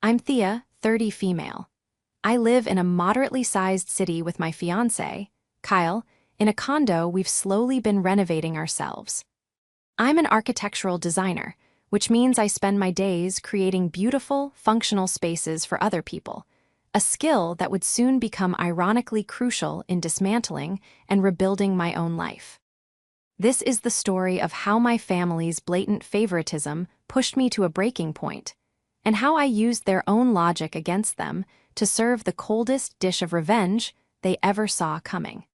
I'm Thea, 30 female. I live in a moderately sized city with my fiancé, Kyle, in a condo we've slowly been renovating ourselves. I'm an architectural designer, which means I spend my days creating beautiful, functional spaces for other people, a skill that would soon become ironically crucial in dismantling and rebuilding my own life. This is the story of how my family's blatant favoritism pushed me to a breaking point, and how I used their own logic against them to serve the coldest dish of revenge they ever saw coming.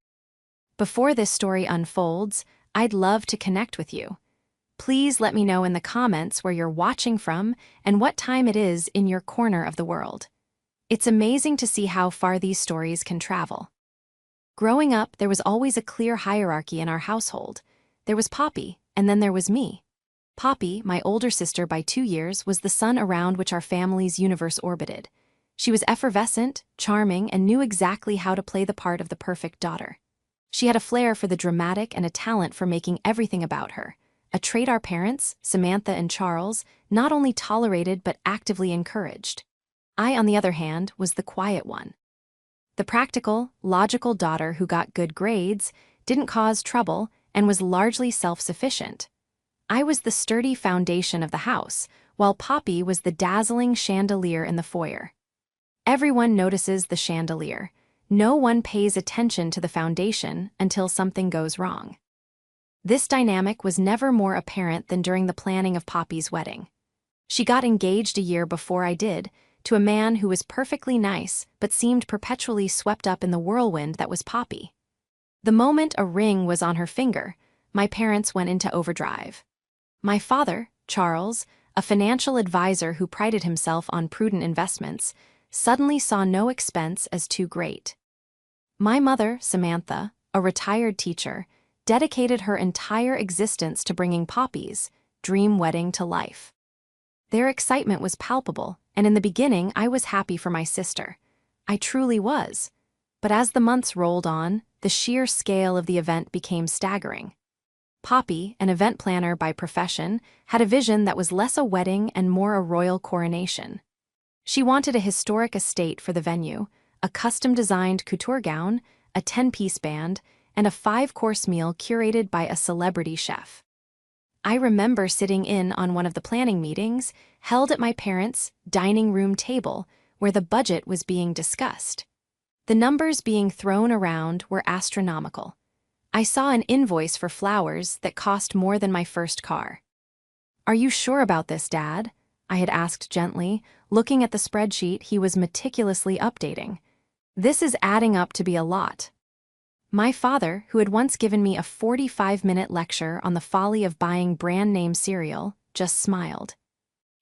Before this story unfolds, I'd love to connect with you. Please let me know in the comments where you're watching from and what time it is in your corner of the world. It's amazing to see how far these stories can travel. Growing up, there was always a clear hierarchy in our household. There was Poppy, and then there was me. Poppy, my older sister by 2 years, was the sun around which our family's universe orbited. She was effervescent, charming, and knew exactly how to play the part of the perfect daughter. She had a flair for the dramatic and a talent for making everything about her, a trait our parents, Samantha and Charles, not only tolerated but actively encouraged. I, on the other hand, was the quiet one. The practical, logical daughter who got good grades, didn't cause trouble, and was largely self-sufficient. I was the sturdy foundation of the house, while Poppy was the dazzling chandelier in the foyer. Everyone notices the chandelier. No one pays attention to the foundation until something goes wrong. This dynamic was never more apparent than during the planning of Poppy's wedding. She got engaged a year before I did, to a man who was perfectly nice but seemed perpetually swept up in the whirlwind that was Poppy. The moment a ring was on her finger, my parents went into overdrive. My father, Charles, a financial advisor who prided himself on prudent investments, suddenly saw no expense as too great. My mother, Samantha, a retired teacher, dedicated her entire existence to bringing Poppy's dream wedding to life. Their excitement was palpable, and in the beginning I was happy for my sister. I truly was. But as the months rolled on, the sheer scale of the event became staggering. Poppy, an event planner by profession, had a vision that was less a wedding and more a royal coronation. She wanted a historic estate for the venue, a custom-designed couture gown, a 10-piece band, and a 5-course meal curated by a celebrity chef. I remember sitting in on one of the planning meetings, held at my parents' dining room table, where the budget was being discussed. The numbers being thrown around were astronomical. I saw an invoice for flowers that cost more than my first car. "Are you sure about this, Dad?" I had asked gently, looking at the spreadsheet he was meticulously updating. "This is adding up to be a lot." My father, who had once given me a 45-minute lecture on the folly of buying brand-name cereal, just smiled.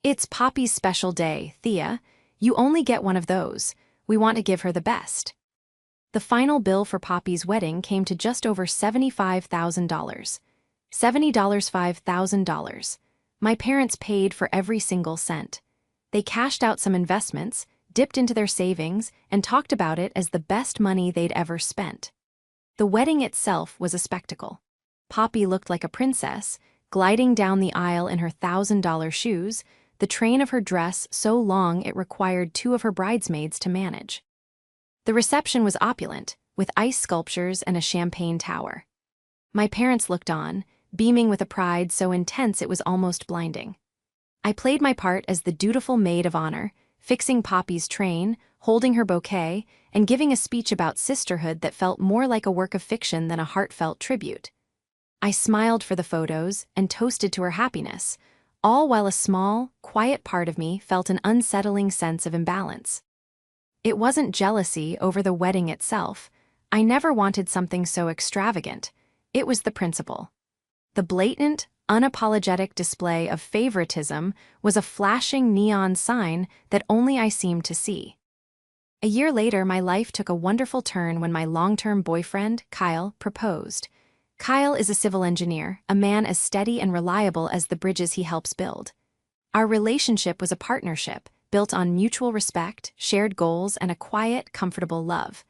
"It's Poppy's special day, Thea. You only get one of those. We want to give her the best." The final bill for Poppy's wedding came to just over $75,000. $5,000. My parents paid for every single cent. They cashed out some investments, dipped into their savings, and talked about it as the best money they'd ever spent. The wedding itself was a spectacle. Poppy looked like a princess, gliding down the aisle in her $1,000 shoes, the train of her dress so long it required 2 of her bridesmaids to manage. The reception was opulent, with ice sculptures and a champagne tower. My parents looked on, beaming with a pride so intense it was almost blinding. I played my part as the dutiful maid of honor, fixing Poppy's train, holding her bouquet, and giving a speech about sisterhood that felt more like a work of fiction than a heartfelt tribute. I smiled for the photos and toasted to her happiness, all while a small, quiet part of me felt an unsettling sense of imbalance. It wasn't jealousy over the wedding itself. I never wanted something so extravagant. It was the principle. The blatant, unapologetic display of favoritism was a flashing neon sign that only I seemed to see. A year later, my life took a wonderful turn when my long-term boyfriend, Kyle, proposed. Kyle is a civil engineer, a man as steady and reliable as the bridges he helps build. Our relationship was a partnership, built on mutual respect, shared goals, and a quiet, comfortable love.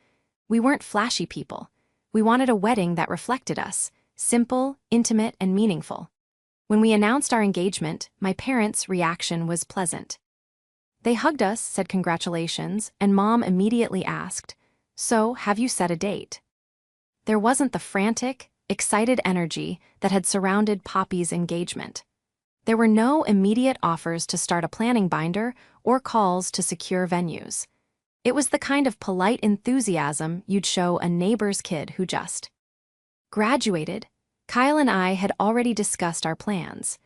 We weren't flashy people. We wanted a wedding that reflected us, simple, intimate, and meaningful. When we announced our engagement, my parents' reaction was pleasant. They hugged us, said congratulations, and Mom immediately asked, "So, have you set a date?" There wasn't the frantic, excited energy that had surrounded Poppy's engagement. There were no immediate offers to start a planning binder or calls to secure venues. It was the kind of polite enthusiasm you'd show a neighbor's kid who just graduated. Kyle and I had already discussed our plans.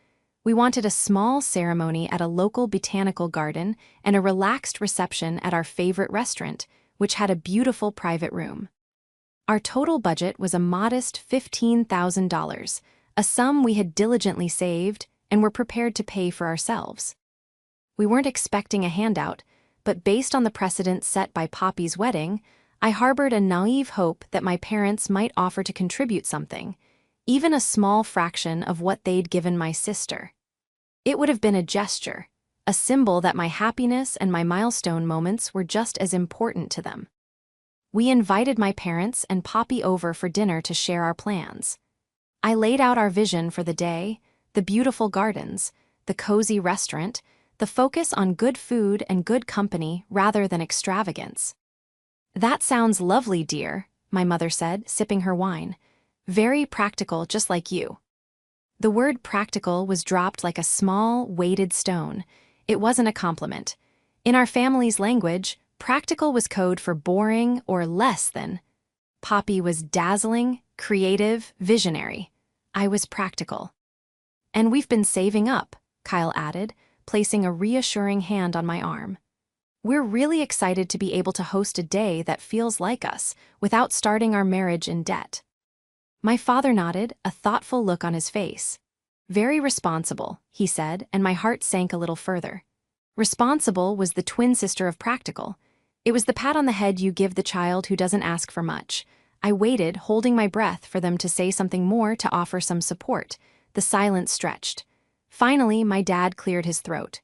We wanted a small ceremony at a local botanical garden and a relaxed reception at our favorite restaurant, which had a beautiful private room. Our total budget was a modest $15,000, a sum we had diligently saved and were prepared to pay for ourselves. We weren't expecting a handout, but based on the precedent set by Poppy's wedding, I harbored a naive hope that my parents might offer to contribute something, even a small fraction of what they'd given my sister. It would have been a gesture, a symbol that my happiness and my milestone moments were just as important to them. We invited my parents and Poppy over for dinner to share our plans. I laid out our vision for the day, the beautiful gardens, the cozy restaurant, the focus on good food and good company rather than extravagance. "That sounds lovely, dear," my mother said, sipping her wine. "Very practical, just like you." The word practical was dropped like a small, weighted stone. It wasn't a compliment. In our family's language, practical was code for boring or less than. Poppy was dazzling, creative, visionary. I was practical. "And we've been saving up," Kyle added, placing a reassuring hand on my arm. "We're really excited to be able to host a day that feels like us, without starting our marriage in debt." My father nodded, a thoughtful look on his face. "Very responsible," he said, and my heart sank a little further. Responsible was the twin sister of practical. It was the pat on the head you give the child who doesn't ask for much. I waited, holding my breath for them to say something more to offer some support. The silence stretched. Finally, my dad cleared his throat.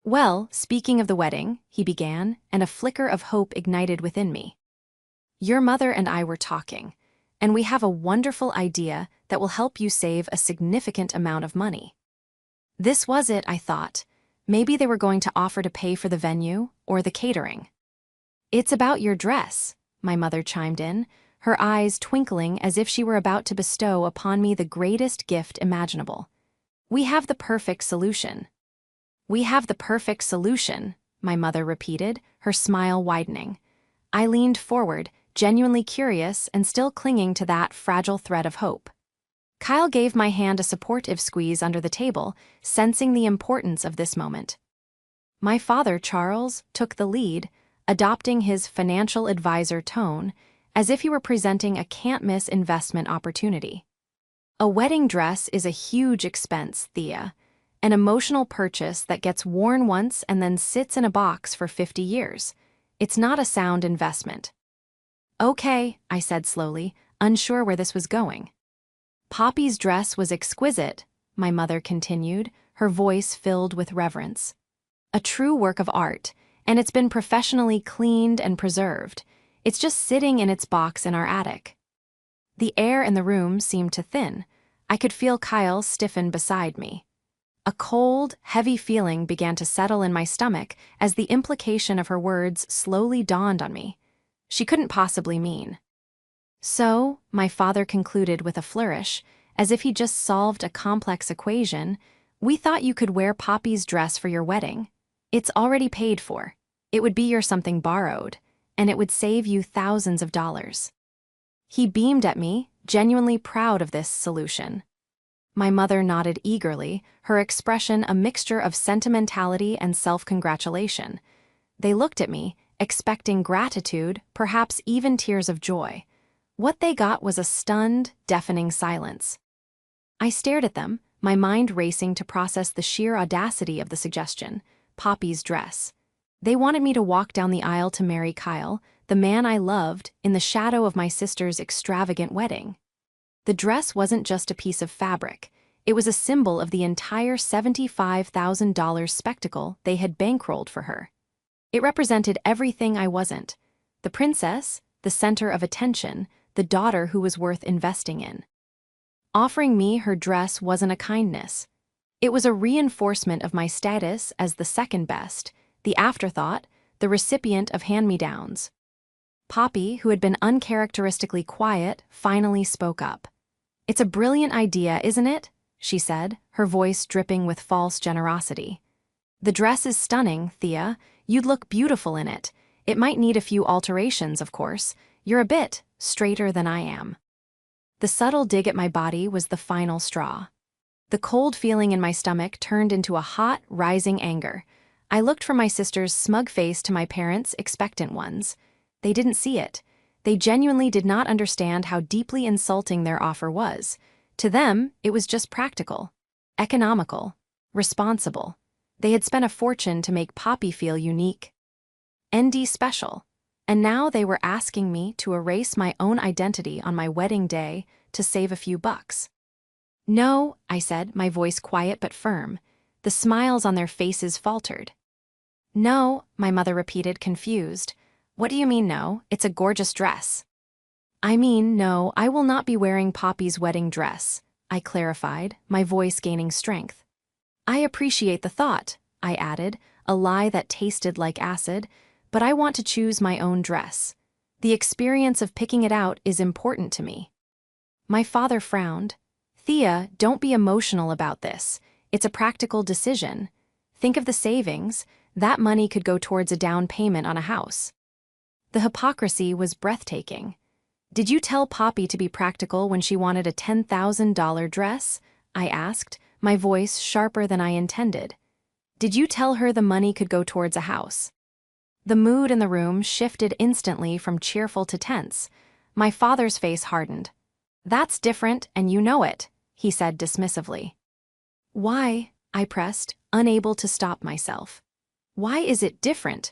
"Well, speaking of the wedding," he began, and a flicker of hope ignited within me. "Your mother and I were talking, and we have a wonderful idea that will help you save a significant amount of money." This was it, I thought. Maybe they were going to offer to pay for the venue or the catering. "It's about your dress," my mother chimed in, her eyes twinkling as if she were about to bestow upon me the greatest gift imaginable. "We have the perfect solution." "We have the perfect solution," my mother repeated, her smile widening. I leaned forward, genuinely curious and still clinging to that fragile thread of hope. Kyle gave my hand a supportive squeeze under the table, sensing the importance of this moment. My father, Charles, took the lead, adopting his financial advisor tone, as if he were presenting a can't-miss investment opportunity. "A wedding dress is a huge expense, Thea. An emotional purchase that gets worn once and then sits in a box for 50 years. It's not a sound investment." "Okay," I said slowly, unsure where this was going. "Poppy's dress was exquisite," my mother continued, her voice filled with reverence. "A true work of art, and it's been professionally cleaned and preserved. It's just sitting in its box in our attic." The air in the room seemed to thin. I could feel Kyle stiffen beside me. A cold, heavy feeling began to settle in my stomach as the implication of her words slowly dawned on me. She couldn't possibly mean. "So," my father concluded with a flourish, as if he just solved a complex equation, "we thought you could wear Poppy's dress for your wedding. It's already paid for. It would be your something borrowed, and it would save you thousands of dollars." He beamed at me, genuinely proud of this solution. My mother nodded eagerly, her expression a mixture of sentimentality and self-congratulation. They looked at me, expecting gratitude, perhaps even tears of joy. What they got was a stunned, deafening silence. I stared at them, my mind racing to process the sheer audacity of the suggestion, Poppy's dress. They wanted me to walk down the aisle to marry Kyle, the man I loved, in the shadow of my sister's extravagant wedding. The dress wasn't just a piece of fabric. It was a symbol of the entire $75,000 spectacle they had bankrolled for her. It represented everything I wasn't: the princess, the center of attention, the daughter who was worth investing in. Offering me her dress wasn't a kindness. It was a reinforcement of my status as the second best, the afterthought, the recipient of hand-me-downs. Poppy, who had been uncharacteristically quiet, finally spoke up. "It's a brilliant idea, isn't it?" she said, her voice dripping with false generosity. "The dress is stunning, Thea. You'd look beautiful in it. It might need a few alterations, of course. You're a bit straighter than I am." The subtle dig at my body was the final straw. The cold feeling in my stomach turned into a hot, rising anger. I looked from my sister's smug face to my parents' expectant ones. They didn't see it. They genuinely did not understand how deeply insulting their offer was. To them, it was just practical, economical, responsible. They had spent a fortune to make Poppy feel unique, ND special, and now they were asking me to erase my own identity on my wedding day to save a few bucks. "No," I said, my voice quiet but firm. The smiles on their faces faltered. "No," my mother repeated, confused. "What do you mean no? It's a gorgeous dress." "I mean, no, I will not be wearing Poppy's wedding dress," I clarified, my voice gaining strength. "I appreciate the thought," I added, a lie that tasted like acid, "but I want to choose my own dress. The experience of picking it out is important to me." My father frowned. "Thea, don't be emotional about this. It's a practical decision. Think of the savings. That money could go towards a down payment on a house." The hypocrisy was breathtaking. "Did you tell Poppy to be practical when she wanted a $10,000 dress?" I asked, my voice sharper than I intended. "Did you tell her the money could go towards a house?" The mood in the room shifted instantly from cheerful to tense. My father's face hardened. "That's different, and you know it," he said dismissively. "Why?" I pressed, unable to stop myself. "Why is it different?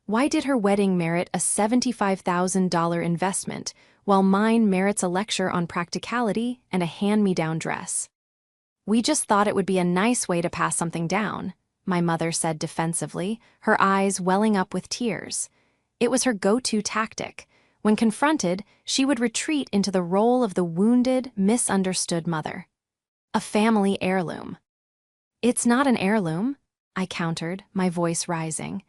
Why did her wedding merit a $75,000 investment, while mine merits a lecture on practicality and a hand-me-down dress?" "We just thought it would be a nice way to pass something down," my mother said defensively, her eyes welling up with tears. It was her go-to tactic. When confronted, she would retreat into the role of the wounded, misunderstood mother. "A family heirloom." "It's not an heirloom," I countered, my voice rising.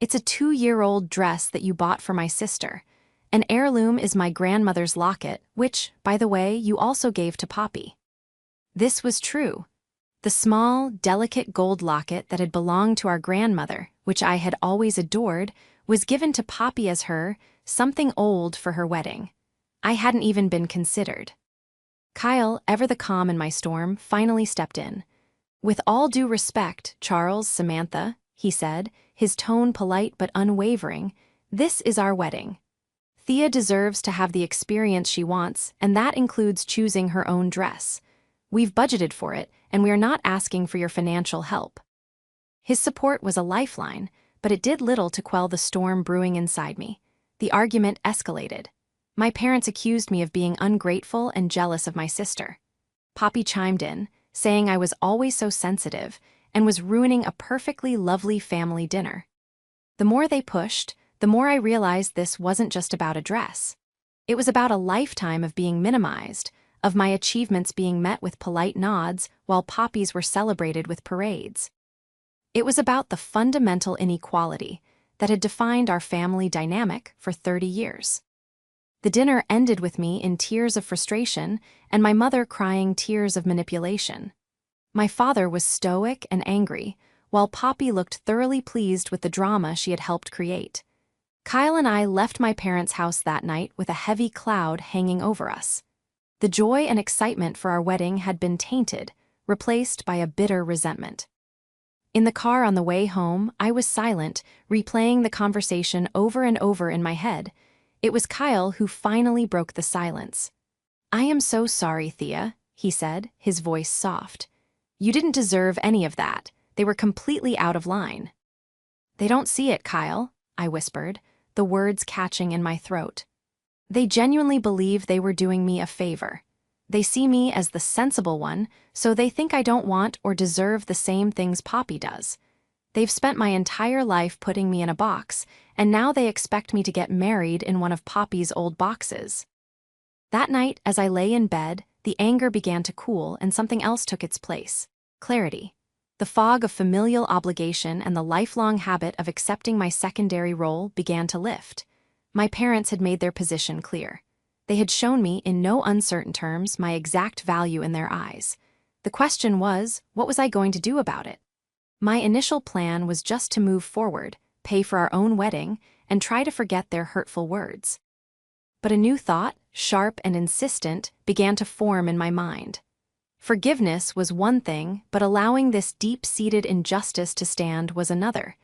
"It's a 2-year-old dress that you bought for my sister. An heirloom is my grandmother's locket, which, by the way, you also gave to Poppy." This was true. The small, delicate gold locket that had belonged to our grandmother, which I had always adored, was given to Poppy as her something old for her wedding. I hadn't even been considered. Kyle, ever the calm in my storm, finally stepped in. "With all due respect, Charles, Samantha," he said, his tone polite but unwavering, "this is our wedding. Thea deserves to have the experience she wants, and that includes choosing her own dress. We've budgeted for it, and we are not asking for your financial help." His support was a lifeline, but it did little to quell the storm brewing inside me. The argument escalated. My parents accused me of being ungrateful and jealous of my sister. Poppy chimed in, saying I was always so sensitive and was ruining a perfectly lovely family dinner. The more they pushed, the more I realized this wasn't just about a dress. It was about a lifetime of being minimized, of my achievements being met with polite nods while Poppy's were celebrated with parades. It was about the fundamental inequality that had defined our family dynamic for 30 years. The dinner ended with me in tears of frustration and my mother crying tears of manipulation. My father was stoic and angry, while Poppy looked thoroughly pleased with the drama she had helped create. Kyle and I left my parents' house that night with a heavy cloud hanging over us. The joy and excitement for our wedding had been tainted, replaced by a bitter resentment. In the car on the way home, I was silent, replaying the conversation over and over in my head. It was Kyle who finally broke the silence. "I am so sorry, Thea," he said, his voice soft. "You didn't deserve any of that. They were completely out of line." "They don't see it, Kyle," I whispered, the words catching in my throat. "They genuinely believe they were doing me a favor. They see me as the sensible one, so they think I don't want or deserve the same things Poppy does. They've spent my entire life putting me in a box, and now they expect me to get married in one of Poppy's old boxes." That night, as I lay in bed, the anger began to cool and something else took its place: clarity. The fog of familial obligation and the lifelong habit of accepting my secondary role began to lift. My parents had made their position clear. They had shown me, in no uncertain terms, my exact value in their eyes. The question was, what was I going to do about it? My initial plan was just to move forward, pay for our own wedding, and try to forget their hurtful words. But a new thought, sharp and insistent, began to form in my mind. Forgiveness was one thing, but allowing this deep-seated injustice to stand was another.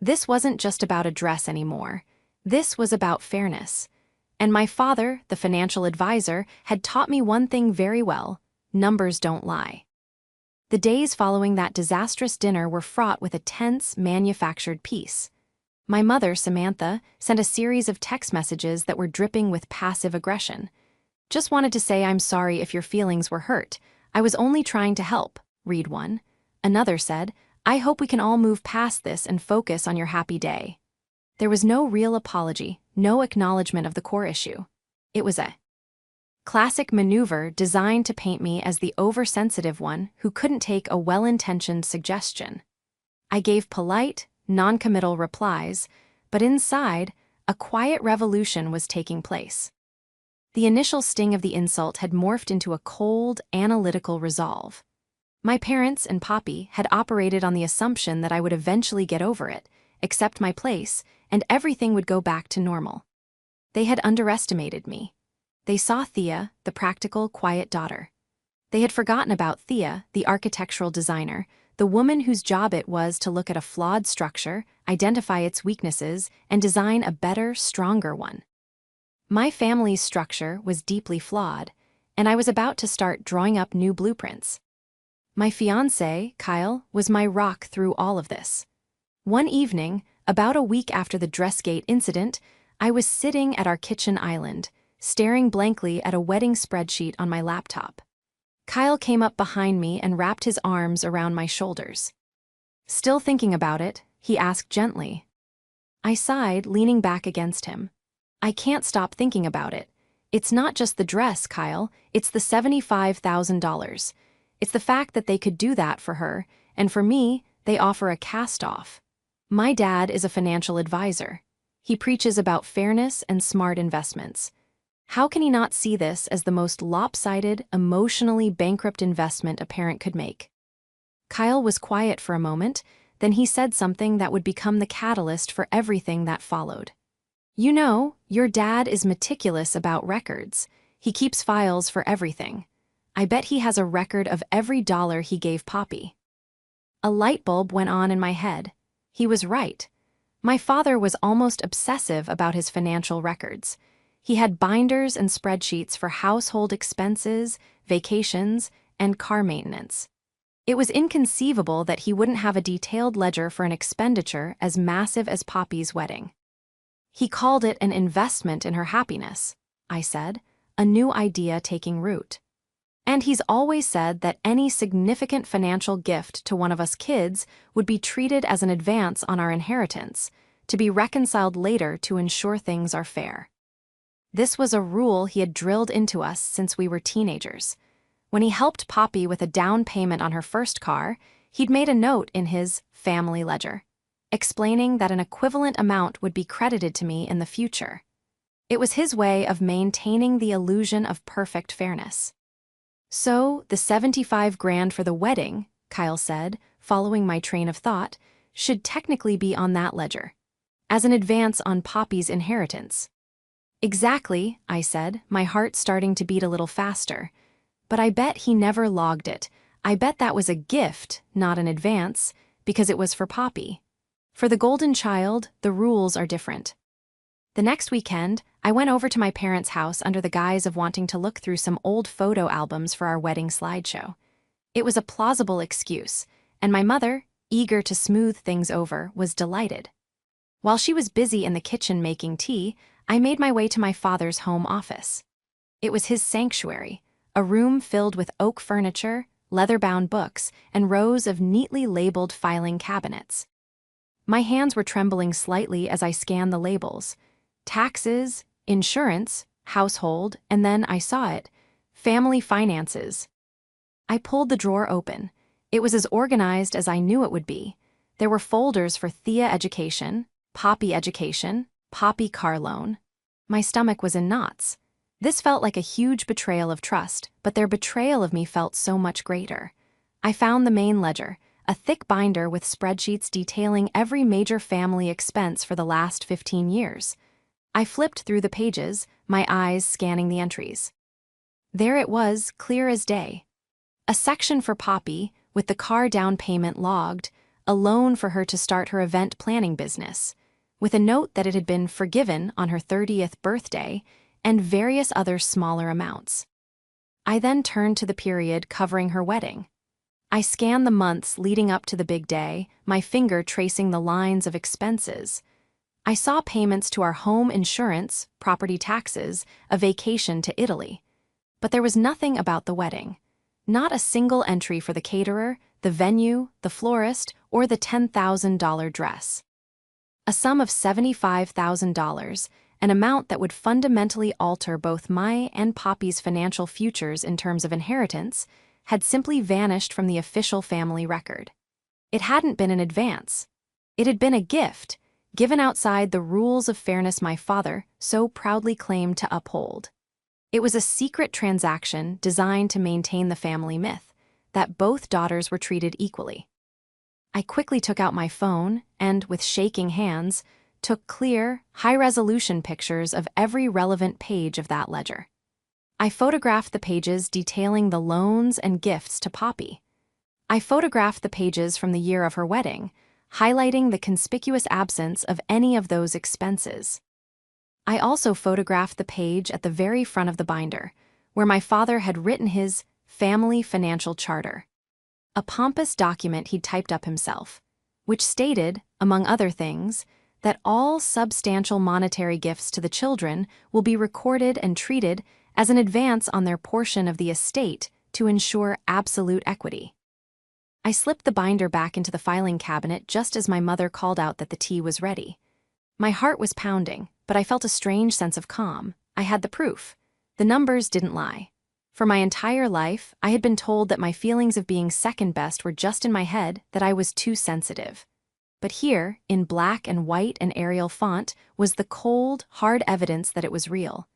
This wasn't just about a dress anymore. This was about fairness. And my father, the financial advisor, had taught me one thing very well: numbers don't lie. The days following that disastrous dinner were fraught with a tense, manufactured peace. My mother, Samantha, sent a series of text messages that were dripping with passive aggression. "Just wanted to say I'm sorry if your feelings were hurt. I was only trying to help," read one. Another said, "I hope we can all move past this and focus on your happy day." There was no real apology, no acknowledgement of the core issue. It was a classic maneuver designed to paint me as the oversensitive one who couldn't take a well-intentioned suggestion. I gave polite, non-committal replies, but inside, a quiet revolution was taking place. The initial sting of the insult had morphed into a cold, analytical resolve. My parents and Poppy had operated on the assumption that I would eventually get over it, accept my place, and everything would go back to normal. They had underestimated me. They saw Thea, the practical, quiet daughter. They had forgotten about Thea, the architectural designer, the woman whose job it was to look at a flawed structure, identify its weaknesses, and design a better, stronger one. My family's structure was deeply flawed, and I was about to start drawing up new blueprints. My fiancé, Kyle, was my rock through all of this. One evening, about a week after the Dressgate incident, I was sitting at our kitchen island, staring blankly at a wedding spreadsheet on my laptop. Kyle came up behind me and wrapped his arms around my shoulders. "Still thinking about it?" he asked gently. I sighed, leaning back against him. "I can't stop thinking about it. It's not just the dress, Kyle, it's the $75,000. It's the fact that they could do that for her, and for me, they offer a cast-off. My dad is a financial advisor. He preaches about fairness and smart investments. How can he not see this as the most lopsided, emotionally bankrupt investment a parent could make?" Kyle was quiet for a moment, then he said something that would become the catalyst for everything that followed. "You know, your dad is meticulous about records. He keeps files for everything. I bet he has a record of every dollar he gave Poppy." A light bulb went on in my head. He was right. My father was almost obsessive about his financial records. He had binders and spreadsheets for household expenses, vacations, and car maintenance. It was inconceivable that he wouldn't have a detailed ledger for an expenditure as massive as Poppy's wedding. "He called it an investment in her happiness," I said, a new idea taking root. "And he's always said that any significant financial gift to one of us kids would be treated as an advance on our inheritance, to be reconciled later to ensure things are fair." This was a rule he had drilled into us since we were teenagers. When he helped Poppy with a down payment on her first car, he'd made a note in his family ledger, explaining that an equivalent amount would be credited to me in the future. It was his way of maintaining the illusion of perfect fairness. "So, the $75,000 for the wedding," Kyle said, following my train of thought, "should technically be on that ledger, as an advance on Poppy's inheritance." "Exactly," I said, my heart starting to beat a little faster. "But I bet he never logged it. I bet that was a gift, not an advance, because it was for Poppy. For the golden child, the rules are different." The next weekend, I went over to my parents' house under the guise of wanting to look through some old photo albums for our wedding slideshow. It was a plausible excuse, and my mother, eager to smooth things over, was delighted. While she was busy in the kitchen making tea, I made my way to my father's home office. It was his sanctuary, a room filled with oak furniture, leather-bound books, and rows of neatly labeled filing cabinets. My hands were trembling slightly as I scanned the labels. Taxes, insurance, household, and then I saw it: family finances. I pulled the drawer open. It was as organized as I knew it would be. There were folders for Thea education, Poppy car loan. My stomach was in knots. This felt like a huge betrayal of trust, but their betrayal of me felt so much greater. I found the main ledger, a thick binder with spreadsheets detailing every major family expense for the last 15 years. I flipped through the pages, my eyes scanning the entries. There it was, clear as day. A section for Poppy, with the car down payment logged, a loan for her to start her event planning business, with a note that it had been forgiven on her 30th birthday, and various other smaller amounts. I then turned to the period covering her wedding. I scanned the months leading up to the big day, my finger tracing the lines of expenses. I saw payments to our home insurance, property taxes, a vacation to Italy. But there was nothing about the wedding. Not a single entry for the caterer, the venue, the florist, or the $10,000 dress. A sum of $75,000, an amount that would fundamentally alter both my and Poppy's financial futures in terms of inheritance, had simply vanished from the official family record. It hadn't been an advance. It had been a gift, given outside the rules of fairness my father so proudly claimed to uphold. It was a secret transaction designed to maintain the family myth, that both daughters were treated equally. I quickly took out my phone and, with shaking hands, took clear, high-resolution pictures of every relevant page of that ledger. I photographed the pages detailing the loans and gifts to Poppy. I photographed the pages from the year of her wedding, highlighting the conspicuous absence of any of those expenses. I also photographed the page at the very front of the binder, where my father had written his family financial charter, a pompous document he'd typed up himself, which stated, among other things, that all substantial monetary gifts to the children will be recorded and treated as an advance on their portion of the estate to ensure absolute equity. I slipped the binder back into the filing cabinet just as my mother called out that the tea was ready. My heart was pounding, but I felt a strange sense of calm. I had the proof. The numbers didn't lie. For my entire life, I had been told that my feelings of being second best were just in my head, that I was too sensitive. But here, in black and white and Arial font, was the cold, hard evidence that it was real.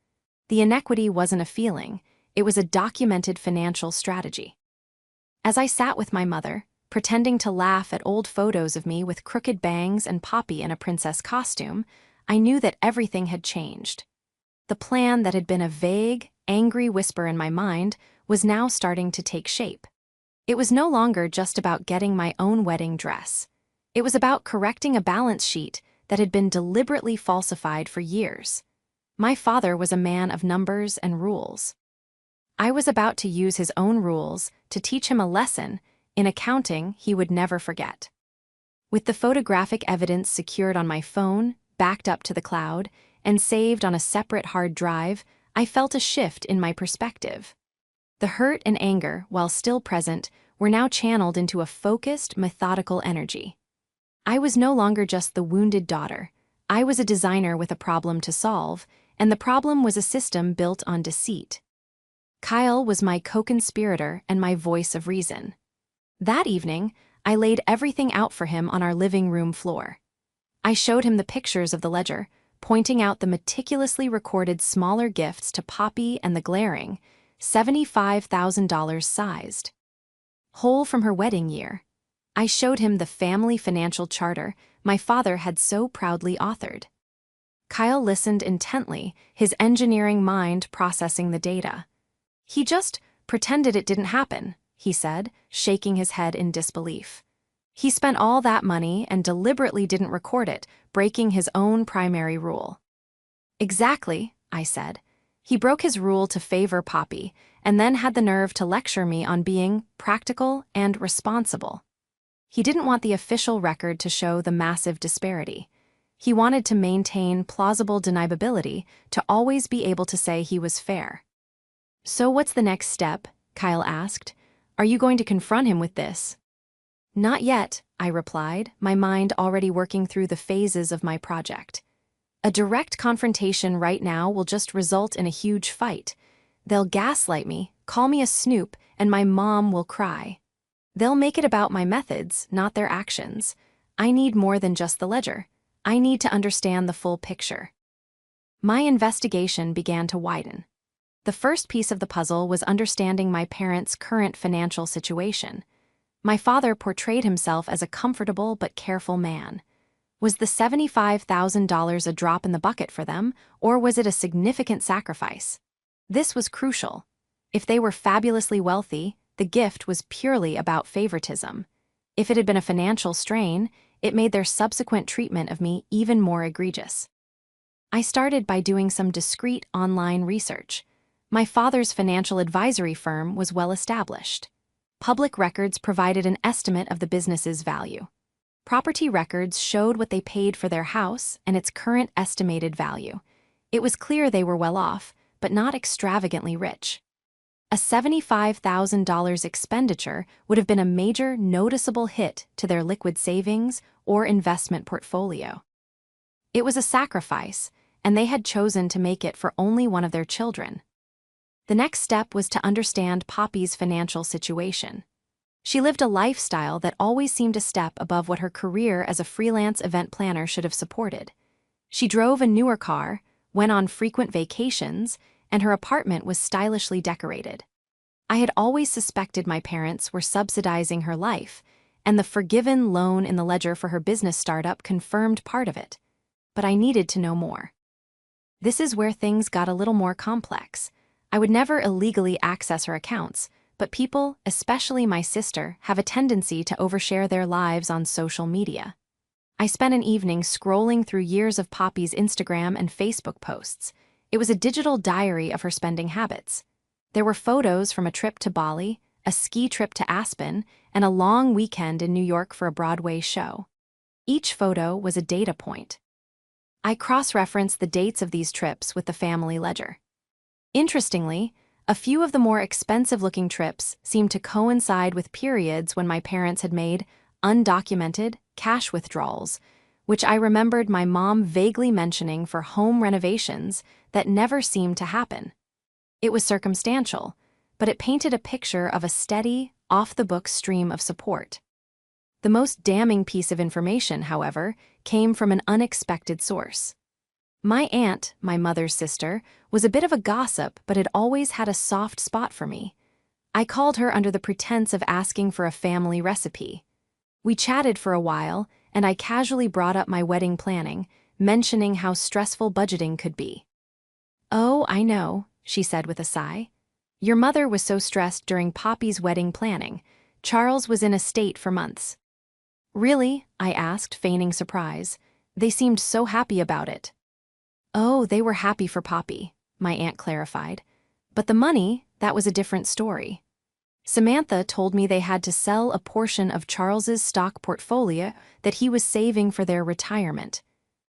The inequity wasn't a feeling, it was a documented financial strategy. As I sat with my mother, pretending to laugh at old photos of me with crooked bangs and Poppy in a princess costume, I knew that everything had changed. The plan that had been a vague, angry whisper in my mind was now starting to take shape. It was no longer just about getting my own wedding dress. It was about correcting a balance sheet that had been deliberately falsified for years. My father was a man of numbers and rules. I was about to use his own rules to teach him a lesson in accounting he would never forget. With the photographic evidence secured on my phone, backed up to the cloud, and saved on a separate hard drive, I felt a shift in my perspective. The hurt and anger, while still present, were now channeled into a focused, methodical energy. I was no longer just the wounded daughter. I was a designer with a problem to solve, and the problem was a system built on deceit. Kyle was my co-conspirator and my voice of reason. That evening, I laid everything out for him on our living room floor. I showed him the pictures of the ledger, pointing out the meticulously recorded smaller gifts to Poppy and the glaring, $75,000 sized whole from her wedding year. I showed him the family financial charter my father had so proudly authored. Kyle listened intently, his engineering mind processing the data. He just pretended it didn't happen, he said, shaking his head in disbelief. He spent all that money and deliberately didn't record it, breaking his own primary rule. Exactly, I said. He broke his rule to favor Poppy, and then had the nerve to lecture me on being practical and responsible. He didn't want the official record to show the massive disparity. He wanted to maintain plausible deniability, to always be able to say he was fair. So what's the next step? Kyle asked. Are you going to confront him with this? Not yet, I replied, my mind already working through the phases of my project. A direct confrontation right now will just result in a huge fight. They'll gaslight me, call me a snoop, and my mom will cry. They'll make it about my methods, not their actions. I need more than just the ledger. I need to understand the full picture. My investigation began to widen. The first piece of the puzzle was understanding my parents' current financial situation. My father portrayed himself as a comfortable but careful man. Was the $75,000 a drop in the bucket for them, or was it a significant sacrifice? This was crucial. If they were fabulously wealthy, the gift was purely about favoritism. If it had been a financial strain, it made their subsequent treatment of me even more egregious. I started by doing some discreet online research. My father's financial advisory firm was well established. Public records provided an estimate of the business's value. Property records showed what they paid for their house and its current estimated value. It was clear they were well off, but not extravagantly rich. A $75,000 expenditure would have been a major, noticeable hit to their liquid savings or investment portfolio. It was a sacrifice, and they had chosen to make it for only one of their children. The next step was to understand Poppy's financial situation. She lived a lifestyle that always seemed a step above what her career as a freelance event planner should have supported. She drove a newer car, went on frequent vacations, and her apartment was stylishly decorated. I had always suspected my parents were subsidizing her life, and the forgiven loan in the ledger for her business startup confirmed part of it. But I needed to know more. This is where things got a little more complex. I would never illegally access her accounts, but people, especially my sister, have a tendency to overshare their lives on social media. I spent an evening scrolling through years of Poppy's Instagram and Facebook posts. It was a digital diary of her spending habits. There were photos from a trip to Bali, a ski trip to Aspen, and a long weekend in New York for a Broadway show. Each photo was a data point. I cross-referenced the dates of these trips with the family ledger. Interestingly, a few of the more expensive-looking trips seemed to coincide with periods when my parents had made undocumented cash withdrawals, which I remembered my mom vaguely mentioning for home renovations that never seemed to happen. It was circumstantial, but it painted a picture of a steady, off-the-books stream of support. The most damning piece of information, however, came from an unexpected source. My aunt, my mother's sister, was a bit of a gossip but had always had a soft spot for me. I called her under the pretense of asking for a family recipe. We chatted for a while, and I casually brought up my wedding planning, mentioning how stressful budgeting could be. "Oh, I know," she said with a sigh. "Your mother was so stressed during Poppy's wedding planning. Charles was in a state for months." "Really?" I asked, feigning surprise. "They seemed so happy about it." "Oh, they were happy for Poppy," my aunt clarified. "But the money, that was a different story. Samantha told me they had to sell a portion of Charles's stock portfolio that he was saving for their retirement.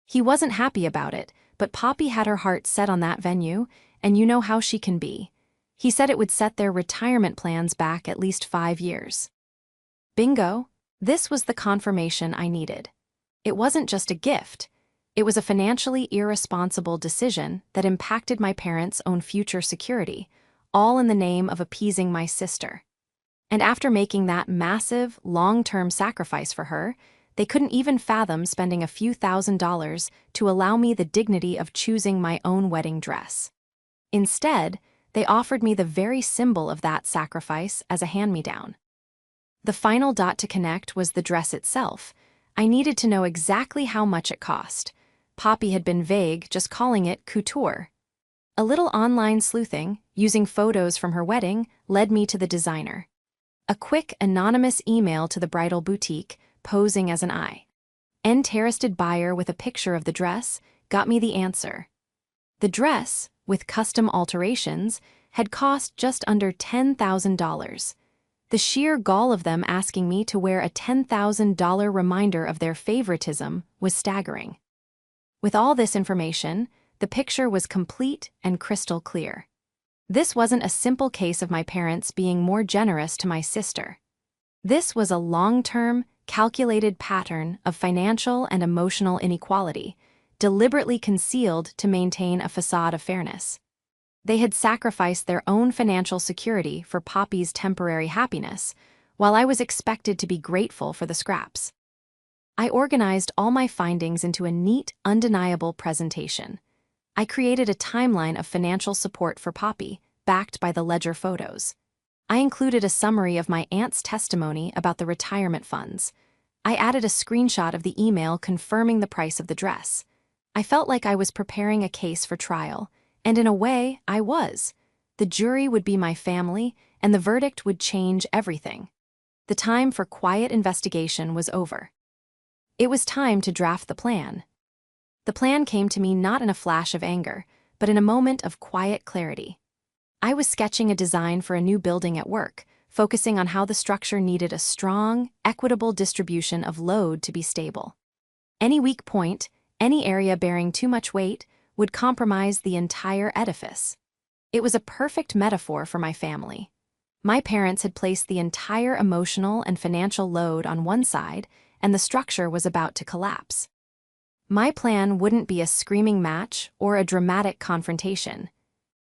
He wasn't happy about it, but Poppy had her heart set on that venue, and you know how she can be. He said it would set their retirement plans back at least 5 years. Bingo! This was the confirmation I needed. It wasn't just a gift. It was a financially irresponsible decision that impacted my parents' own future security, all in the name of appeasing my sister. And after making that massive, long-term sacrifice for her, they couldn't even fathom spending a few $1,000s to allow me the dignity of choosing my own wedding dress. Instead, they offered me the very symbol of that sacrifice as a hand-me-down. The final dot to connect was the dress itself. I needed to know exactly how much it cost. Poppy had been vague, just calling it couture. A little online sleuthing, using photos from her wedding, led me to the designer. A quick, anonymous email to the bridal boutique, posing as an interested buyer with a picture of the dress, got me the answer. The dress, with custom alterations, had cost just under $10,000. The sheer gall of them asking me to wear a $10,000 reminder of their favoritism was staggering. With all this information, the picture was complete and crystal clear. This wasn't a simple case of my parents being more generous to my sister. This was a long-term, calculated pattern of financial and emotional inequality, deliberately concealed to maintain a facade of fairness. They had sacrificed their own financial security for Poppy's temporary happiness, while I was expected to be grateful for the scraps. I organized all my findings into a neat, undeniable presentation. I created a timeline of financial support for Poppy, backed by the ledger photos. I included a summary of my aunt's testimony about the retirement funds. I added a screenshot of the email confirming the price of the dress. I felt like I was preparing a case for trial, and in a way, I was. The jury would be my family, and the verdict would change everything. The time for quiet investigation was over. It was time to draft the plan. The plan came to me not in a flash of anger, but in a moment of quiet clarity. I was sketching a design for a new building at work, focusing on how the structure needed a strong, equitable distribution of load to be stable. Any weak point, any area bearing too much weight, would compromise the entire edifice. It was a perfect metaphor for my family. My parents had placed the entire emotional and financial load on one side, and the structure was about to collapse. My plan wouldn't be a screaming match or a dramatic confrontation.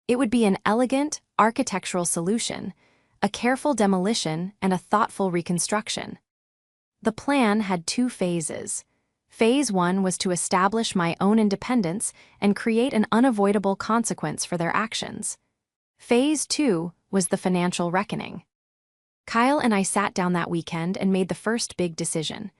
It would be an elegant, architectural solution, a careful demolition, and a thoughtful reconstruction. The plan had two phases. Phase 1 was to establish my own independence and create an unavoidable consequence for their actions. Phase 2 was the financial reckoning. Kyle and I sat down that weekend and made the first big decision.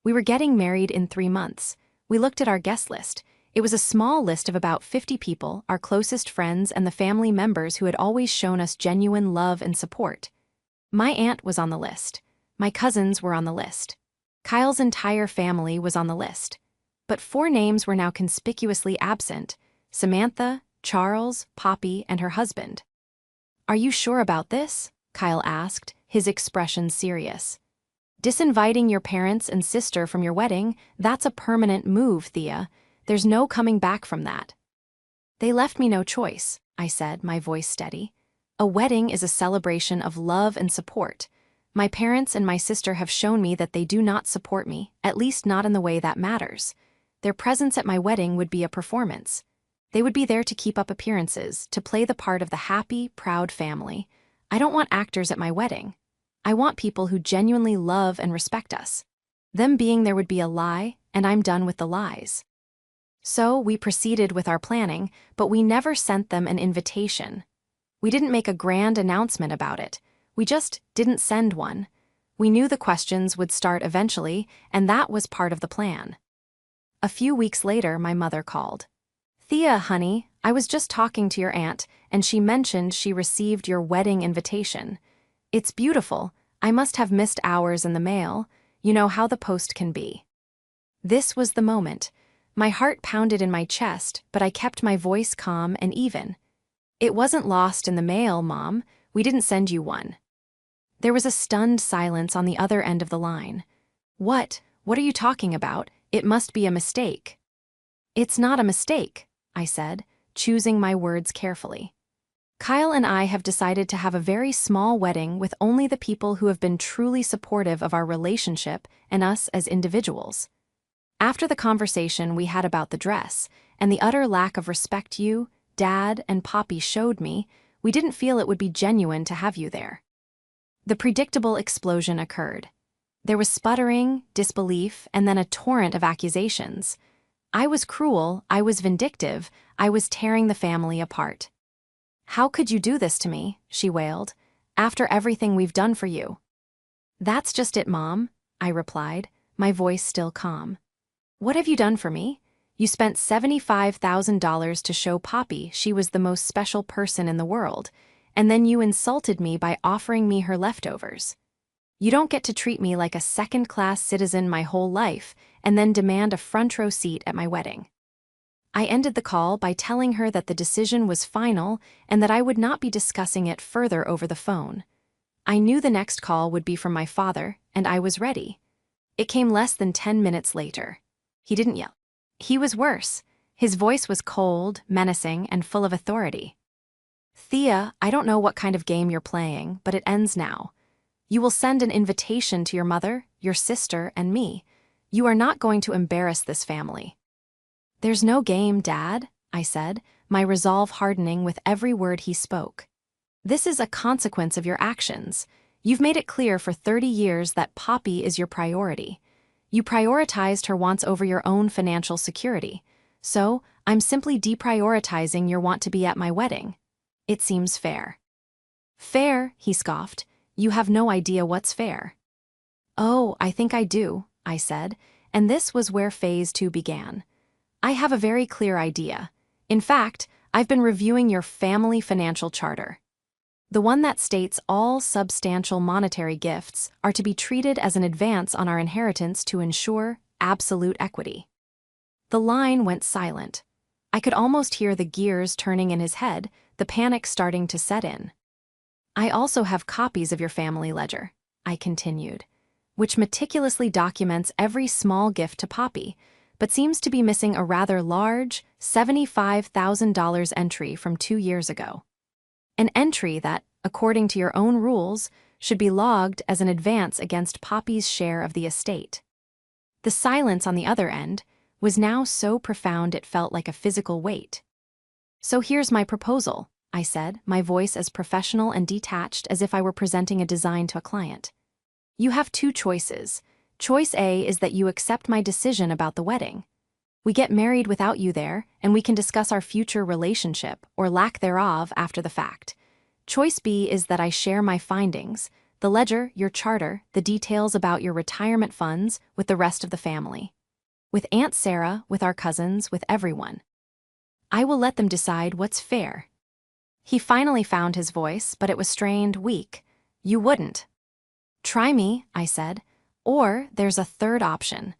We were getting married in 3 months. We looked at our guest list. It was a small list of about 50 people, our closest friends and the family members who had always shown us genuine love and support. My aunt was on the list. My cousins were on the list. Kyle's entire family was on the list. But 4 names were now conspicuously absent: Samantha, Charles, Poppy, and her husband. "Are you sure about this?" Kyle asked, his expression serious. "Disinviting your parents and sister from your wedding, that's a permanent move, Thea. There's no coming back from that." "They left me no choice," I said, my voice steady. "A wedding is a celebration of love and support. My parents and my sister have shown me that they do not support me, at least not in the way that matters. Their presence at my wedding would be a performance. They would be there to keep up appearances, to play the part of the happy, proud family. I don't want actors at my wedding. I want people who genuinely love and respect us. Them being there would be a lie, and I'm done with the lies." So we proceeded with our planning, but we never sent them an invitation. We didn't make a grand announcement about it. We just didn't send one. We knew the questions would start eventually, and that was part of the plan. A few weeks later, my mother called. "Thea, honey, I was just talking to your aunt, and she mentioned she received your wedding invitation. It's beautiful. I must have missed hours in the mail. You know how the post can be." This was the moment. My heart pounded in my chest, but I kept my voice calm and even. "It wasn't lost in the mail, Mom. We didn't send you one." There was a stunned silence on the other end of the line. What are you talking about? It must be a mistake." "It's not a mistake," I said, choosing my words carefully. "Kyle and I have decided to have a very small wedding with only the people who have been truly supportive of our relationship and us as individuals. After the conversation we had about the dress, and the utter lack of respect you, Dad, and Poppy showed me, we didn't feel it would be genuine to have you there." The predictable explosion occurred. There was sputtering, disbelief, and then a torrent of accusations. I was cruel, I was vindictive, I was tearing the family apart. "How could you do this to me?" she wailed. "After everything we've done for you." "That's just it, Mom," I replied, my voice still calm. "What have you done for me? You spent $75,000 to show Poppy she was the most special person in the world, and then you insulted me by offering me her leftovers. You don't get to treat me like a second-class citizen my whole life and then demand a front-row seat at my wedding." I ended the call by telling her that the decision was final and that I would not be discussing it further over the phone. I knew the next call would be from my father, and I was ready. It came less than 10 minutes later. He didn't yell. He was worse. His voice was cold, menacing, and full of authority. "Thea, I don't know what kind of game you're playing, but it ends now. You will send an invitation to your mother, your sister, and me. You are not going to embarrass this family." "There's no game, Dad," I said, my resolve hardening with every word he spoke. "This is a consequence of your actions. You've made it clear for 30 years that Poppy is your priority. You prioritized her wants over your own financial security. So, I'm simply deprioritizing your want to be at my wedding. It seems fair." "Fair," he scoffed. "You have no idea what's fair." "Oh, I think I do," I said, and this was where phase 2 began. "I have a very clear idea. In fact, I've been reviewing your family financial charter. The one that states all substantial monetary gifts are to be treated as an advance on our inheritance to ensure absolute equity." The line went silent. I could almost hear the gears turning in his head, the panic starting to set in. "I also have copies of your family ledger," I continued, "which meticulously documents every small gift to Poppy, but seems to be missing a rather large $75,000 entry from 2 years ago. An entry that, according to your own rules, should be logged as an advance against Poppy's share of the estate." The silence on the other end was now so profound it felt like a physical weight. "So here's my proposal," I said, my voice as professional and detached as if I were presenting a design to a client. "You have 2 choices. Choice A is that you accept my decision about the wedding. We get married without you there, and we can discuss our future relationship, or lack thereof, after the fact. Choice B is that I share my findings, the ledger, your charter, the details about your retirement funds, with the rest of the family. With Aunt Sarah, with our cousins, with everyone. I will let them decide what's fair." He finally found his voice, but it was strained, weak. "You wouldn't." "Try me," I said. "Or there's a third option.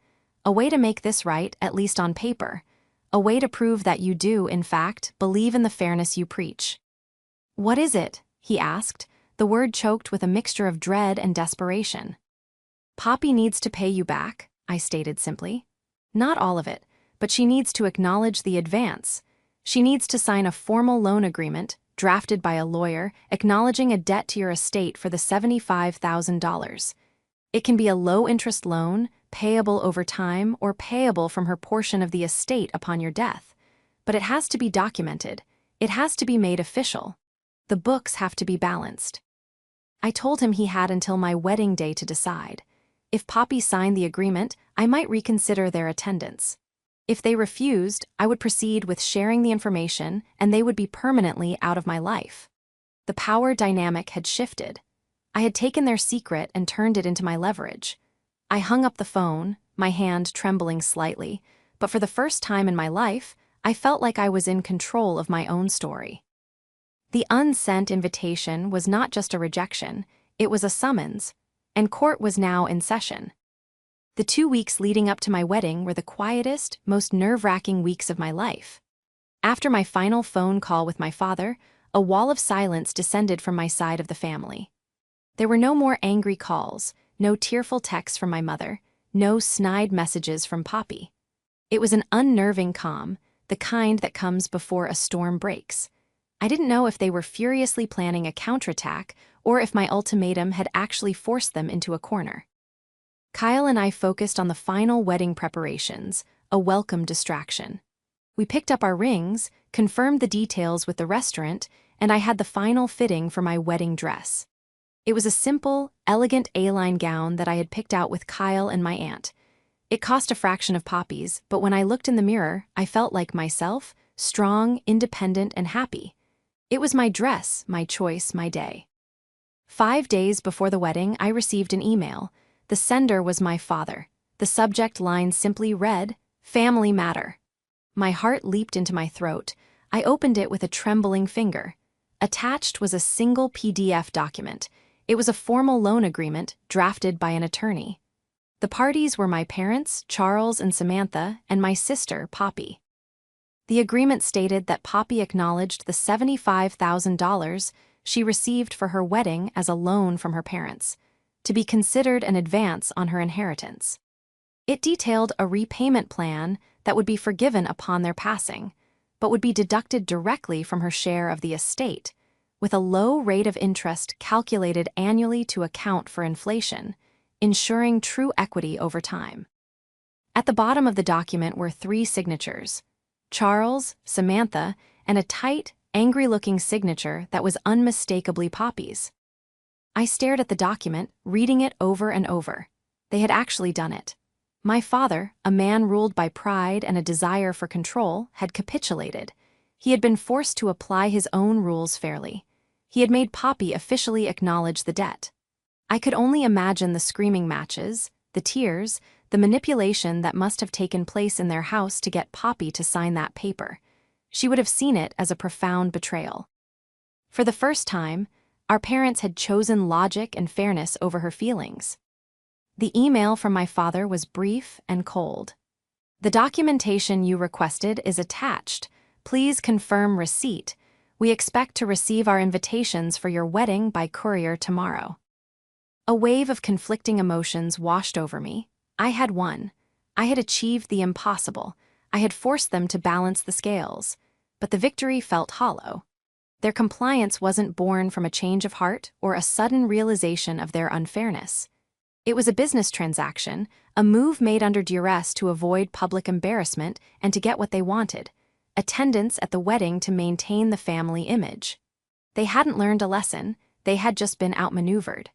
A way to make this right, at least on paper. A way to prove that you do, in fact, believe in the fairness you preach." "What is it?" he asked, the word choked with a mixture of dread and desperation. "Poppy needs to pay you back," I stated simply. "Not all of it, but she needs to acknowledge the advance. She needs to sign a formal loan agreement, drafted by a lawyer, acknowledging a debt to your estate for the $75,000. It can be a low-interest loan, payable over time, or payable from her portion of the estate upon your death. But it has to be documented. It has to be made official. The books have to be balanced." I told him he had until my wedding day to decide. If Poppy signed the agreement, I might reconsider their attendance. If they refused, I would proceed with sharing the information, and they would be permanently out of my life. The power dynamic had shifted. I had taken their secret and turned it into my leverage. I hung up the phone, my hand trembling slightly, but for the first time in my life, I felt like I was in control of my own story. The unsent invitation was not just a rejection, it was a summons, and court was now in session. The 2 weeks leading up to my wedding were the quietest, most nerve-wracking weeks of my life. After my final phone call with my father, a wall of silence descended from my side of the family. There were no more angry calls, no tearful texts from my mother, no snide messages from Poppy. It was an unnerving calm, the kind that comes before a storm breaks. I didn't know if they were furiously planning a counterattack or if my ultimatum had actually forced them into a corner. Kyle and I focused on the final wedding preparations, a welcome distraction. We picked up our rings, confirmed the details with the restaurant, and I had the final fitting for my wedding dress. It was a simple, elegant A-line gown that I had picked out with Kyle and my aunt. It cost a fraction of Poppy's, but when I looked in the mirror, I felt like myself, strong, independent, and happy. It was my dress, my choice, my day. 5 days before the wedding, I received an email. The sender was my father. The subject line simply read, "Family Matter." My heart leaped into my throat. I opened it with a trembling finger. Attached was a single PDF document. It was a formal loan agreement drafted by an attorney. The parties were my parents, Charles and Samantha, and my sister, Poppy. The agreement stated that Poppy acknowledged the $75,000 she received for her wedding as a loan from her parents, to be considered an advance on her inheritance. It detailed a repayment plan that would be forgiven upon their passing, but would be deducted directly from her share of the estate, with a low rate of interest calculated annually to account for inflation, ensuring true equity over time. At the bottom of the document were 3 signatures: Charles, Samantha, and a tight, angry-looking signature that was unmistakably Poppy's. I stared at the document, reading it over and over. They had actually done it. My father, a man ruled by pride and a desire for control, had capitulated. He had been forced to apply his own rules fairly. He had made Poppy officially acknowledge the debt. I could only imagine the screaming matches, the tears, the manipulation that must have taken place in their house to get Poppy to sign that paper. She would have seen it as a profound betrayal. For the first time, our parents had chosen logic and fairness over her feelings. The email from my father was brief and cold. "The documentation you requested is attached. Please confirm receipt. We expect to receive our invitations for your wedding by courier tomorrow." A wave of conflicting emotions washed over me. I had won. I had achieved the impossible. I had forced them to balance the scales. But the victory felt hollow. Their compliance wasn't born from a change of heart or a sudden realization of their unfairness. It was a business transaction, a move made under duress to avoid public embarrassment and to get what they wanted: attendance at the wedding to maintain the family image. They hadn't learned a lesson, they had just been outmaneuvered.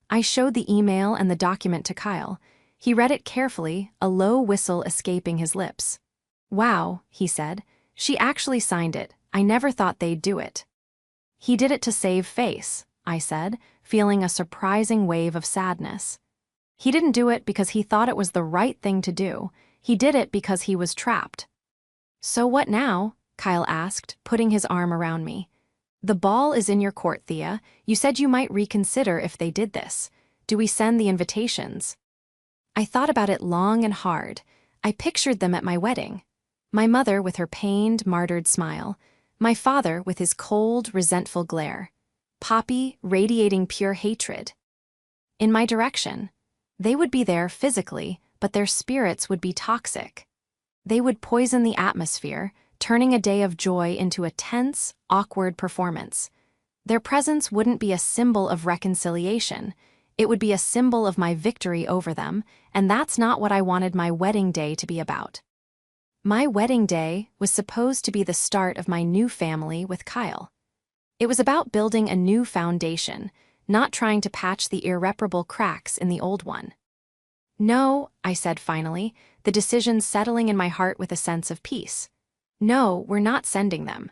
I showed the email and the document to Kyle. He read it carefully, a low whistle escaping his lips. "Wow," he said. "She actually signed it. I never thought they'd do it." "He did it to save face," I said, feeling a surprising wave of sadness. "He didn't do it because he thought it was the right thing to do. He did it because he was trapped." "So what now?" Kyle asked, putting his arm around me. "The ball is in your court, Thea. You said you might reconsider if they did this. Do we send the invitations?" I thought about it long and hard. I pictured them at my wedding. My mother with her pained, martyred smile. My father with his cold, resentful glare. Poppy radiating pure hatred. In my direction. They would be there physically, but their spirits would be toxic. They would poison the atmosphere, turning a day of joy into a tense, awkward performance. Their presence wouldn't be a symbol of reconciliation. It would be a symbol of my victory over them, and that's not what I wanted my wedding day to be about. My wedding day was supposed to be the start of my new family with Kyle. It was about building a new foundation, not trying to patch the irreparable cracks in the old one. "No," I said finally, the decision settling in my heart with a sense of peace. "No, we're not sending them."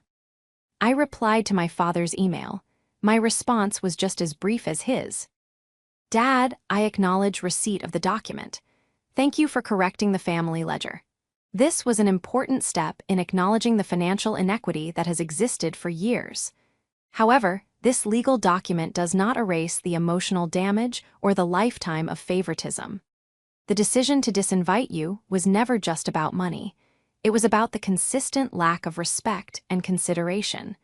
I replied to my father's email. My response was just as brief as his. "Dad, I acknowledge receipt of the document. Thank you for correcting the family ledger." This was an important step in acknowledging the financial inequity that has existed for years. However, this legal document does not erase the emotional damage or the lifetime of favoritism. The decision to disinvite you was never just about money. It was about the consistent lack of respect and consideration.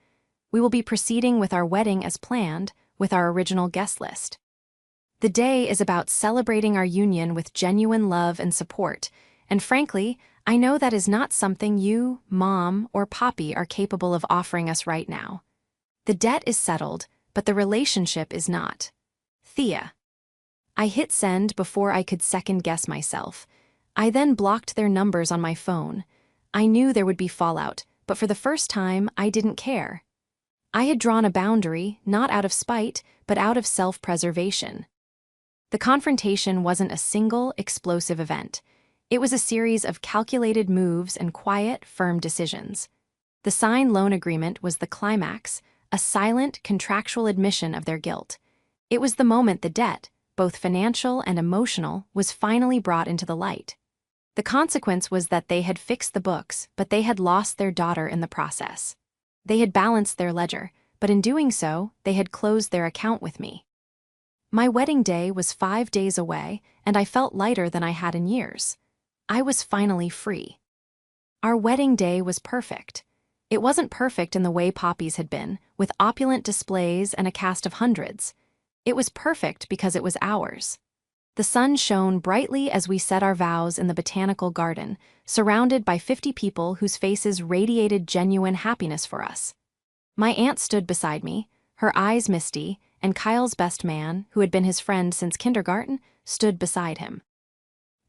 We will be proceeding with our wedding as planned, with our original guest list. The day is about celebrating our union with genuine love and support, and frankly, I know that is not something you, Mom, or Poppy are capable of offering us right now. The debt is settled, but the relationship is not. Thea. I hit send before I could second-guess myself. I then blocked their numbers on my phone. I knew there would be fallout, but for the first time, I didn't care. I had drawn a boundary, not out of spite, but out of self-preservation. The confrontation wasn't a single, explosive event. It was a series of calculated moves and quiet, firm decisions. The signed loan agreement was the climax, a silent, contractual admission of their guilt. It was the moment the debt, both financial and emotional, was finally brought into the light. The consequence was that they had fixed the books, but they had lost their daughter in the process. They had balanced their ledger, but in doing so, they had closed their account with me. My wedding day was 5 days away, and I felt lighter than I had in years. I was finally free. Our wedding day was perfect. It wasn't perfect in the way Poppy's had been, with opulent displays and a cast of hundreds. It was perfect because it was ours. The sun shone brightly as we said our vows in the botanical garden, surrounded by 50 people whose faces radiated genuine happiness for us. My aunt stood beside me, her eyes misty, and Kyle's best man, who had been his friend since kindergarten, stood beside him.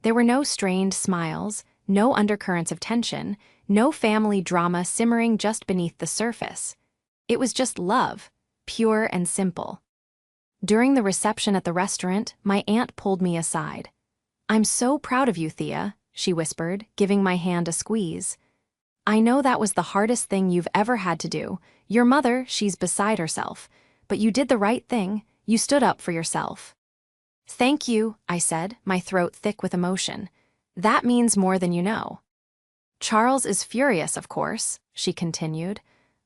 There were no strained smiles, no undercurrents of tension, no family drama simmering just beneath the surface. It was just love, pure and simple. During the reception at the restaurant, my aunt pulled me aside. "I'm so proud of you, Thea," she whispered, giving my hand a squeeze. "I know that was the hardest thing you've ever had to do. Your mother, she's beside herself. But you did the right thing. You stood up for yourself." "Thank you," I said, my throat thick with emotion. "That means more than you know." "Charles is furious, of course," she continued.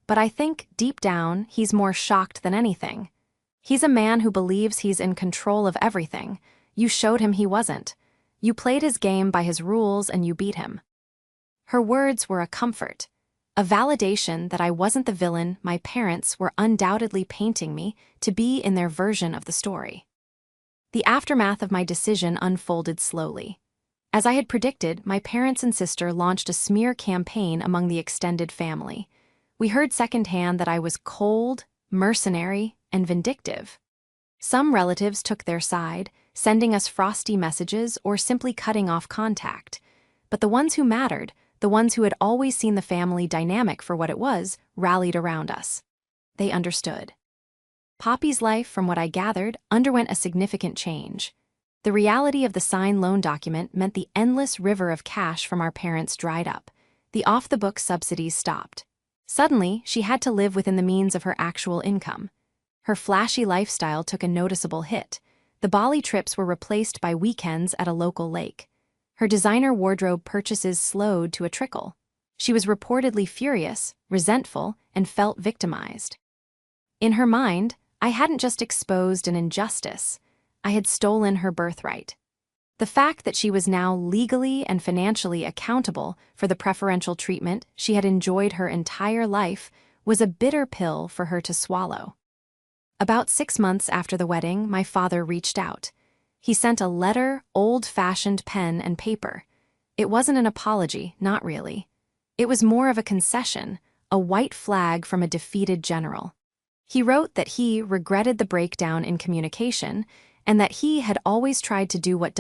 "But I think, deep down, he's more shocked than anything. He's a man who believes he's in control of everything. You showed him he wasn't. You played his game by his rules and you beat him." Her words were a comfort, a validation that I wasn't the villain my parents were undoubtedly painting me to be in their version of the story. The aftermath of my decision unfolded slowly. As I had predicted, my parents and sister launched a smear campaign among the extended family. We heard secondhand that I was cold, mercenary, and vindictive. Some relatives took their side, sending us frosty messages or simply cutting off contact. But the ones who mattered, the ones who had always seen the family dynamic for what it was, rallied around us. They understood. Poppy's life, from what I gathered, underwent a significant change. The reality of the signed loan document meant the endless river of cash from our parents dried up. The off-the-book subsidies stopped. Suddenly, she had to live within the means of her actual income. Her flashy lifestyle took a noticeable hit. The Bali trips were replaced by weekends at a local lake. Her designer wardrobe purchases slowed to a trickle. She was reportedly furious, resentful, and felt victimized. In her mind, I hadn't just exposed an injustice, I had stolen her birthright. The fact that she was now legally and financially accountable for the preferential treatment she had enjoyed her entire life was a bitter pill for her to swallow. About 6 months after the wedding, my father reached out. He sent a letter, old-fashioned pen and paper. It wasn't an apology, not really. It was more of a concession, a white flag from a defeated general. He wrote that he regretted the breakdown in communication and that he had always tried to do what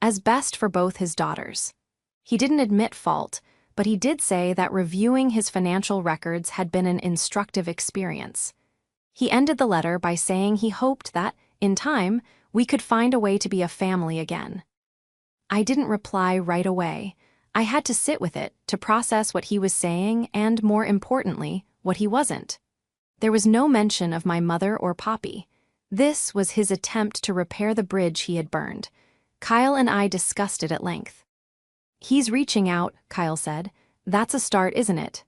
as best for both his daughters. He didn't admit fault, but he did say that reviewing his financial records had been an instructive experience. He ended the letter by saying he hoped that, in time, we could find a way to be a family again. I didn't reply right away. I had to sit with it, to process what he was saying and, more importantly, what he wasn't. There was no mention of my mother or Poppy. This was his attempt to repair the bridge he had burned. Kyle and I discussed it at length. "He's reaching out," Kyle said. "That's a start, isn't it?"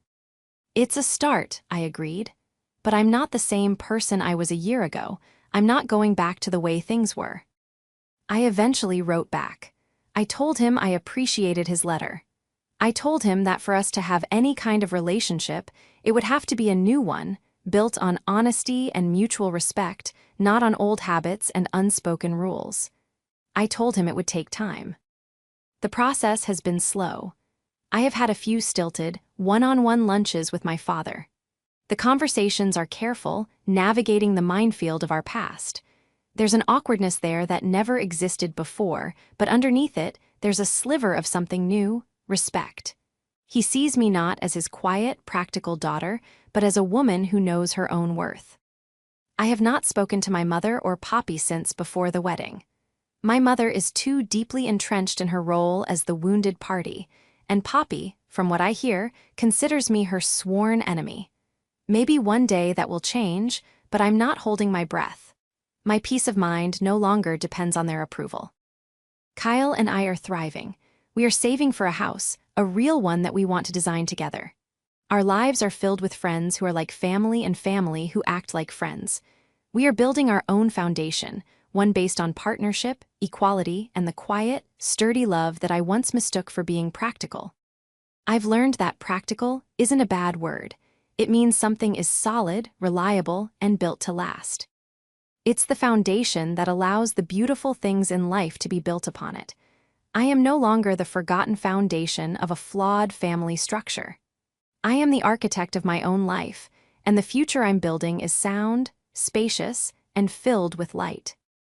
"It's a start," I agreed. "But I'm not the same person I was a year ago. I'm not going back to the way things were." I eventually wrote back. I told him I appreciated his letter. I told him that for us to have any kind of relationship, it would have to be a new one, built on honesty and mutual respect, not on old habits and unspoken rules. I told him it would take time. The process has been slow. I have had a few stilted, one-on-one lunches with my father. The conversations are careful, navigating the minefield of our past. There's an awkwardness there that never existed before, but underneath it, there's a sliver of something new, respect. He sees me not as his quiet, practical daughter, but as a woman who knows her own worth. I have not spoken to my mother or Poppy since before the wedding. My mother is too deeply entrenched in her role as the wounded party, and Poppy, from what I hear, considers me her sworn enemy. Maybe one day that will change, but I'm not holding my breath. My peace of mind no longer depends on their approval. Kyle and I are thriving. We are saving for a house, a real one that we want to design together. Our lives are filled with friends who are like family and family who act like friends. We are building our own foundation, one based on partnership, equality, and the quiet, sturdy love that I once mistook for being practical. I've learned that practical isn't a bad word. It means something is solid, reliable, and built to last. It's the foundation that allows the beautiful things in life to be built upon it. I am no longer the forgotten foundation of a flawed family structure. I am the architect of my own life, and the future I'm building is sound, spacious, and filled with light.